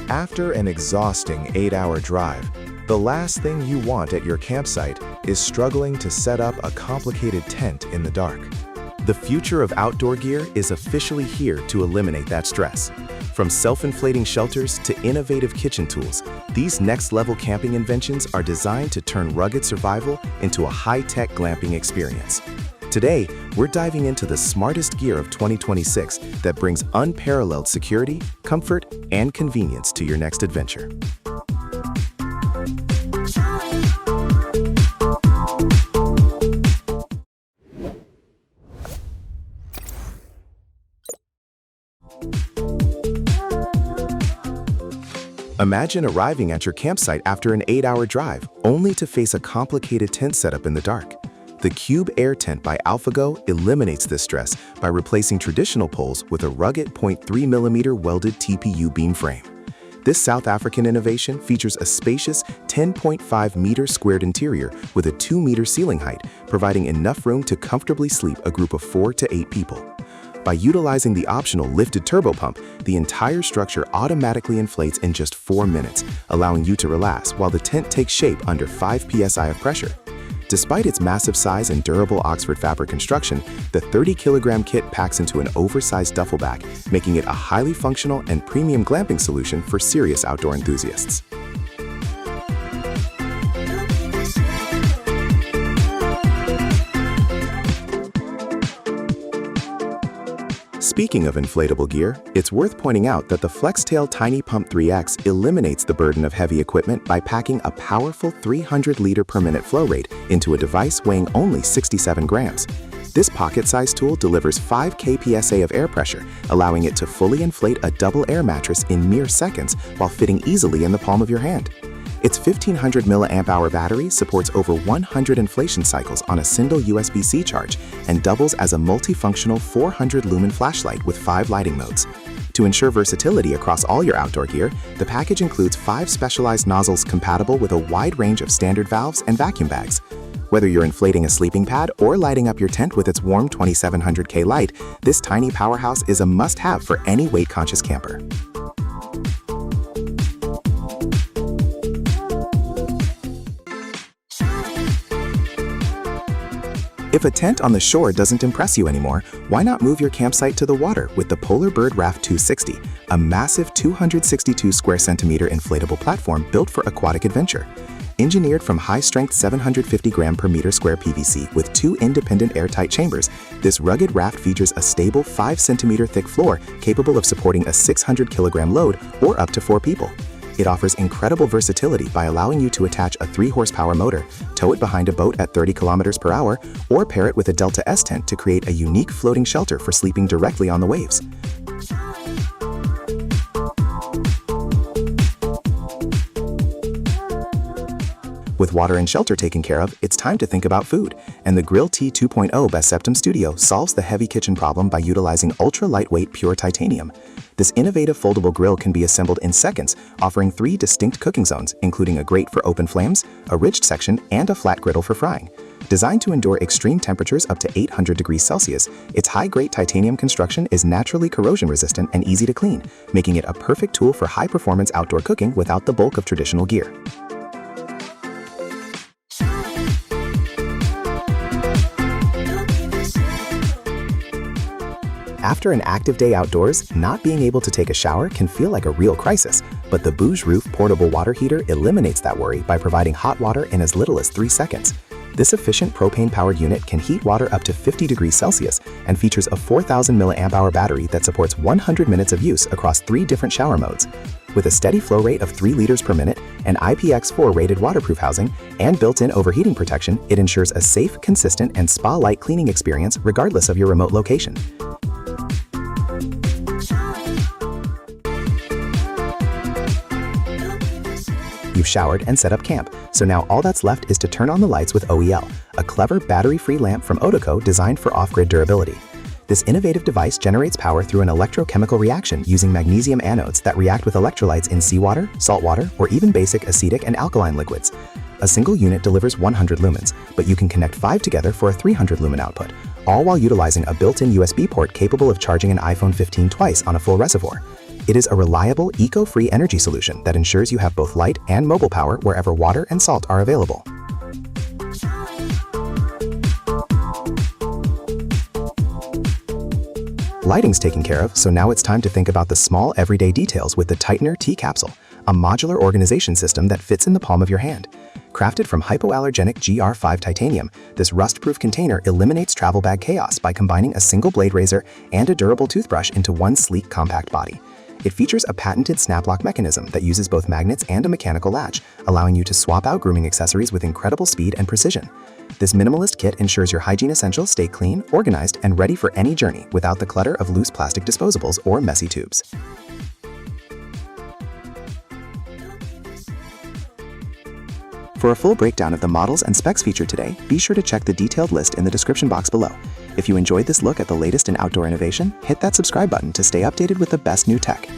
After an exhausting 8-hour drive, the last thing you want at your campsite is struggling to set up a complicated tent in the dark. The future of outdoor gear is officially here to eliminate that stress. From self-inflating shelters to innovative kitchen tools, these next-level camping inventions are designed to turn rugged survival into a high-tech glamping experience. Today, we're diving into the smartest gear of 2026 that brings unparalleled security, comfort, and convenience to your next adventure. Imagine arriving at your campsite after an 8-hour drive, only to face a complicated tent setup in the dark. The Cube Air Tent by AlphaGo eliminates this stress by replacing traditional poles with a rugged 0.3mm welded TPU beam frame. This South African innovation features a spacious 10.5-meter squared interior with a 2-meter ceiling height, providing enough room to comfortably sleep a group of 4 to 8 people. By utilizing the optional lifted turbo pump, the entire structure automatically inflates in just 4 minutes, allowing you to relax while the tent takes shape under 5 psi of pressure. Despite its massive size and durable Oxford fabric construction, the 30-kilogram kit packs into an oversized duffel bag, making it a highly functional and premium glamping solution for serious outdoor enthusiasts. Speaking of inflatable gear, it's worth pointing out that the FlexTail Tiny Pump 3X eliminates the burden of heavy equipment by packing a powerful 300-liter per minute flow rate into a device weighing only 67 grams. This pocket-sized tool delivers 5 kpsa of air pressure, allowing it to fully inflate a double air mattress in mere seconds while fitting easily in the palm of your hand. Its 1500 mAh battery supports over 100 inflation cycles on a single USB-C charge and doubles as a multifunctional 400-lumen flashlight with 5 lighting modes. To ensure versatility across all your outdoor gear, the package includes 5 specialized nozzles compatible with a wide range of standard valves and vacuum bags. Whether you're inflating a sleeping pad or lighting up your tent with its warm 2700K light, this tiny powerhouse is a must-have for any weight-conscious camper. If a tent on the shore doesn't impress you anymore, why not move your campsite to the water with the Polar Bird Raft 260, a massive 262 square centimeter inflatable platform built for aquatic adventure. Engineered from high-strength 750 gram per meter square PVC with 2 independent airtight chambers, this rugged raft features a stable 5-centimeter thick floor capable of supporting a 600-kilogram load or up to 4 people. It offers incredible versatility by allowing you to attach a 3-horsepower motor, tow it behind a boat at 30 kilometers per hour, or pair it with a Delta S tent to create a unique floating shelter for sleeping directly on the waves. With water and shelter taken care of, it's time to think about food, and the Grill T 2.0 by Septum Studio solves the heavy kitchen problem by utilizing ultra-lightweight pure titanium. This innovative foldable grill can be assembled in seconds, offering 3 distinct cooking zones, including a grate for open flames, a ridged section, and a flat griddle for frying. Designed to endure extreme temperatures up to 800 degrees Celsius, its high-grade titanium construction is naturally corrosion-resistant and easy to clean, making it a perfect tool for high-performance outdoor cooking without the bulk of traditional gear. After an active day outdoors, not being able to take a shower can feel like a real crisis, but the Bouge Roof portable water heater eliminates that worry by providing hot water in as little as 3 seconds. This efficient propane-powered unit can heat water up to 50 degrees Celsius and features a 4000 mAh battery that supports 100 minutes of use across 3 different shower modes. With a steady flow rate of 3 liters per minute, an IPX4 rated waterproof housing, and built-in overheating protection, it ensures a safe, consistent, and spa-like cleaning experience regardless of your remote location. You've showered and set up camp, so now all that's left is to turn on the lights with OEL, a clever battery-free lamp from Otoco designed for off-grid durability. This innovative device generates power through an electrochemical reaction using magnesium anodes that react with electrolytes in seawater, saltwater, or even basic acetic and alkaline liquids. A single unit delivers 100 lumens, but you can connect 5 together for a 300 lumen output, all while utilizing a built-in USB port capable of charging an iPhone 15 twice on a full reservoir. It is a reliable, eco-free energy solution that ensures you have both light and mobile power wherever water and salt are available. Lighting's taken care of, so now it's time to think about the small everyday details with the Tightener T-Capsule, a modular organization system that fits in the palm of your hand. Crafted from hypoallergenic GR5 titanium, this rust-proof container eliminates travel bag chaos by combining a single blade razor and a durable toothbrush into one sleek, compact body. It features a patented snap-lock mechanism that uses both magnets and a mechanical latch, allowing you to swap out grooming accessories with incredible speed and precision. This minimalist kit ensures your hygiene essentials stay clean, organized, and ready for any journey without the clutter of loose plastic disposables or messy tubes. For a full breakdown of the models and specs featured today, be sure to check the detailed list in the description box below. If you enjoyed this look at the latest in outdoor innovation, hit that subscribe button to stay updated with the best new tech.